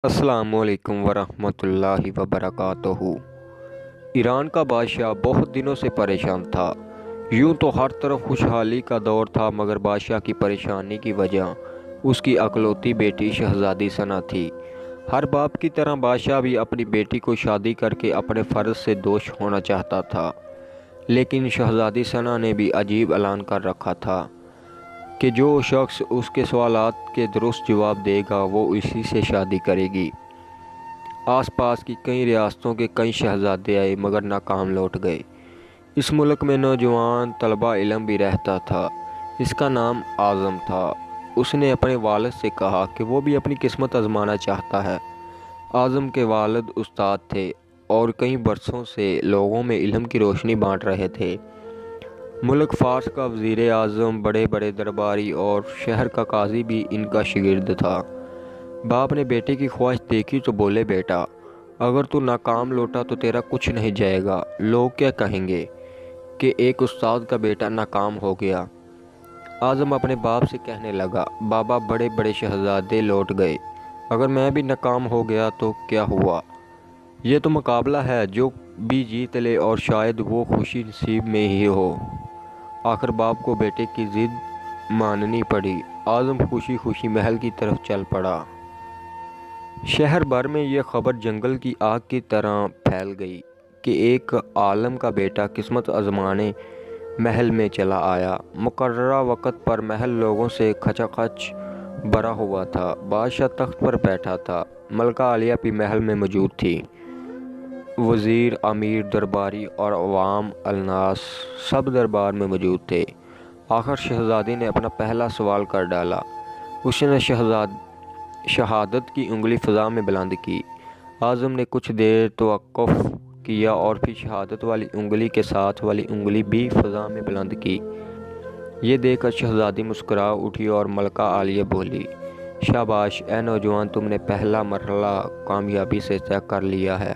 السلام علیکم ورحمۃ اللہ وبرکاتہ۔ ایران کا بادشاہ بہت دنوں سے پریشان تھا۔ یوں تو ہر طرف خوشحالی کا دور تھا، مگر بادشاہ کی پریشانی کی وجہ اس کی اکلوتی بیٹی شہزادی ثنا تھی۔ ہر باپ کی طرح بادشاہ بھی اپنی بیٹی کو شادی کر کے اپنے فرض سے دوش ہونا چاہتا تھا، لیکن شہزادی ثنا نے بھی عجیب اعلان کر رکھا تھا کہ جو شخص اس کے سوالات کے درست جواب دے گا وہ اسی سے شادی کرے گی۔ آس پاس کی کئی ریاستوں کے کئی شہزادے آئے مگر ناکام لوٹ گئے۔ اس ملک میں نوجوان طلبہ علم بھی رہتا تھا، اس کا نام اعظم تھا۔ اس نے اپنے والد سے کہا کہ وہ بھی اپنی قسمت آزمانا چاہتا ہے۔ اعظم کے والد استاد تھے اور کئی برسوں سے لوگوں میں علم کی روشنی بانٹ رہے تھے۔ ملک فارس کا وزیر اعظم، بڑے بڑے درباری اور شہر کا قاضی بھی ان کا شاگرد تھا۔ باپ نے بیٹے کی خواہش دیکھی تو بولے، بیٹا اگر تو ناکام لوٹا تو تیرا کچھ نہیں جائے گا۔ لوگ کیا کہیں گے کہ ایک استاد کا بیٹا ناکام ہو گیا۔ اعظم اپنے باپ سے کہنے لگا، بابا بڑے بڑے شہزادے لوٹ گئے، اگر میں بھی ناکام ہو گیا تو کیا ہوا؟ یہ تو مقابلہ ہے، جو بھی جیت لے اور شاید وہ خوشی نصیب میں ہی ہو۔ آخر باپ کو بیٹے کی ضد ماننی پڑی۔ اعظم خوشی خوشی محل کی طرف چل پڑا۔ شہر بھر میں یہ خبر جنگل کی آگ کی طرح پھیل گئی کہ ایک عالم کا بیٹا قسمت آزمانے محل میں چلا آیا۔ مقررہ وقت پر محل لوگوں سے کھچا کھچ بھرا ہوا تھا۔ بادشاہ تخت پر بیٹھا تھا، ملکہ عالیہ بھی محل میں موجود تھی۔ وزیر، امیر، درباری اور عوام الناس سب دربار میں موجود تھے۔ آخر شہزادی نے اپنا پہلا سوال کر ڈالا۔ اس نے شہادت کی انگلی فضا میں بلند کی۔ اعظم نے کچھ دیر توقف کیا اور پھر شہادت والی انگلی کے ساتھ والی انگلی بھی فضا میں بلند کی۔ یہ دیکھ کر شہزادی مسکرا اٹھی اور ملکہ عالیہ بولی، شاباش اے نوجوان، تم نے پہلا مرحلہ کامیابی سے طے کر لیا ہے۔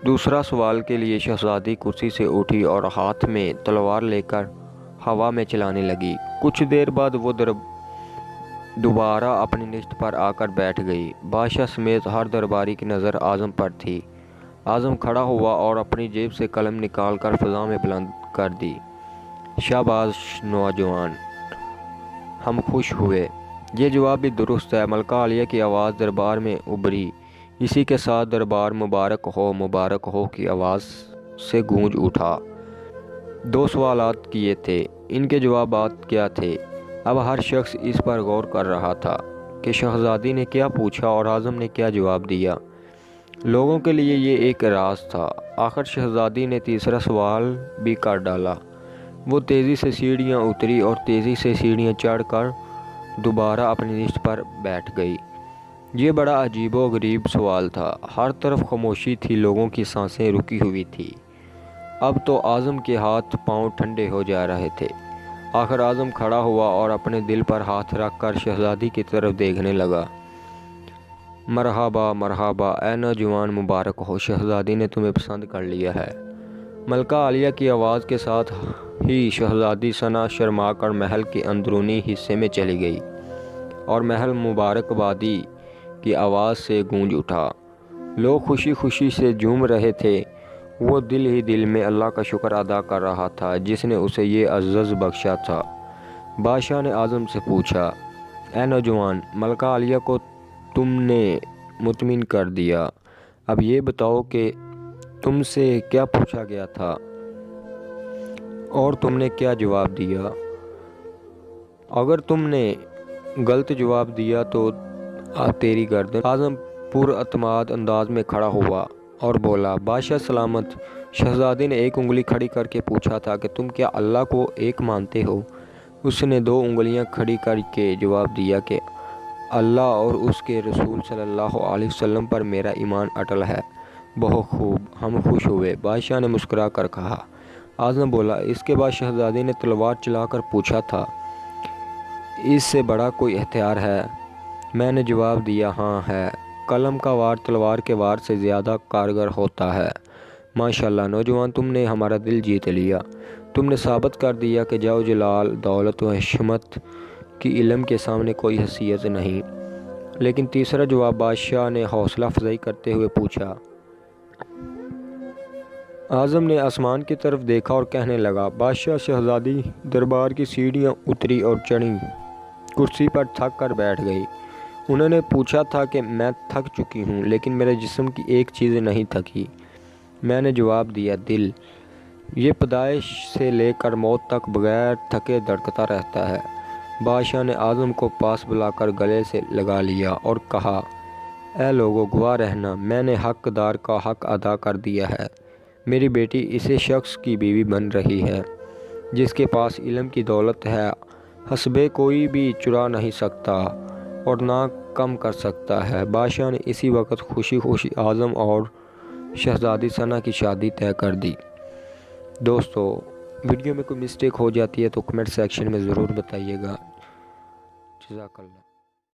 دوسرا سوال کے لیے شہزادی کرسی سے اٹھی اور ہاتھ میں تلوار لے کر ہوا میں چلانے لگی۔ کچھ دیر بعد وہ دوبارہ اپنی نشست پر آ کر بیٹھ گئی۔ بادشاہ سمیت ہر درباری کی نظر اعظم پر تھی۔ اعظم کھڑا ہوا اور اپنی جیب سے قلم نکال کر فضا میں بلند کر دی، شاباش نوجوان، ہم خوش ہوئے، یہ جواب بھی درست ہے۔ ملکہ عالیہ کی آواز دربار میں ابھری۔ اسی کے ساتھ دربار مبارک ہو کی آواز سے گونج اٹھا۔ دو سوالات کیے تھے، ان کے جوابات کیا تھے؟ اب ہر شخص اس پر غور کر رہا تھا کہ شہزادی نے کیا پوچھا اور اعظم نے کیا جواب دیا۔ لوگوں کے لیے یہ ایک راز تھا۔ آخر شہزادی نے تیسرا سوال بھی کر ڈالا۔ وہ تیزی سے سیڑھیاں اتری اور تیزی سے سیڑھیاں چڑھ کر دوبارہ اپنی نشست پر بیٹھ گئی۔ یہ بڑا عجیب و غریب سوال تھا۔ ہر طرف خاموشی تھی، لوگوں کی سانسیں رکی ہوئی تھیں۔ اب تو اعظم کے ہاتھ پاؤں ٹھنڈے ہو جا رہے تھے۔ آخر اعظم کھڑا ہوا اور اپنے دل پر ہاتھ رکھ کر شہزادی کی طرف دیکھنے لگا۔ مرحبا مرحبا اے نوجوان، مبارک ہو، شہزادی نے تمہیں پسند کر لیا ہے۔ ملکہ عالیہ کی آواز کے ساتھ ہی شہزادی ثنا شرما کر محل کے اندرونی حصے میں چلی گئی اور محل مبارکبادی کی آواز سے گونج اٹھا۔ لوگ خوشی خوشی سے جھوم رہے تھے۔ وہ دل ہی دل میں اللہ کا شکر ادا کر رہا تھا جس نے اسے یہ عزت بخشا تھا۔ بادشاہ نے اعظم سے پوچھا، اے نوجوان، ملکہ عالیہ کو تم نے مطمئن کر دیا، اب یہ بتاؤ کہ تم سے کیا پوچھا گیا تھا اور تم نے کیا جواب دیا؟ اگر تم نے غلط جواب دیا تو تیری گردن۔ اعظم پر اعتماد انداز میں کھڑا ہوا اور بولا، بادشاہ سلامت، شہزادی نے ایک انگلی کھڑی کر کے پوچھا تھا کہ تم کیا اللہ کو ایک مانتے ہو؟ اس نے دو انگلیاں کھڑی کر کے جواب دیا کہ اللہ اور اس کے رسول صلی اللہ علیہ وسلم پر میرا ایمان اٹل ہے۔ بہت خوب، ہم خوش ہوئے، بادشاہ نے مسکرا کر کہا۔ اعظم بولا، اس کے بعد شہزادی نے تلوار چلا کر پوچھا تھا، اس سے بڑا کوئی ہتھیار ہے؟ میں نے جواب دیا، ہاں ہے، قلم کا وار تلوار کے وار سے زیادہ کارگر ہوتا ہے۔ ماشاءاللہ نوجوان، تم نے ہمارا دل جیت لیا۔ تم نے ثابت کر دیا کہ جلال، دولت و حشمت کی علم کے سامنے کوئی حیثیت نہیں۔ لیکن تیسرا جواب بادشاہ نے حوصلہ افزائی کرتے ہوئے پوچھا۔ اعظم نے آسمان کی طرف دیکھا اور کہنے لگا۔ بادشاہ شہزادی دربار کی سیڑھیاں اتری اور چڑھی کرسی پر تھک کر بیٹھ گئی۔ انہوں نے پوچھا تھا کہ میں تھک چکی ہوں، لیکن میرے جسم کی ایک چیز نہیں تھکی۔ میں نے جواب دیا، دل۔ یہ پیدائش سے لے کر موت تک بغیر تھکے دھڑکتا رہتا ہے۔ بادشاہ نے اعظم کو پاس بلا کر گلے سے لگا لیا اور کہا، اے لوگو، گواہ رہنا، میں نے حقدار کا حق ادا کر دیا ہے۔ میری بیٹی اسی شخص کی بیوی بن رہی ہے جس کے پاس علم کی دولت ہے، حسبے کوئی بھی چرا نہیں سکتا اور نہ کم کر سکتا ہے۔ بادشاہ نے اسی وقت خوشی خوشی اعظم اور شہزادی ثنا کی شادی طے کر دی۔ دوستو، ویڈیو میں کوئی مسٹیک ہو جاتی ہے تو کمنٹ سیکشن میں ضرور بتائیے گا۔ جزاک اللہ۔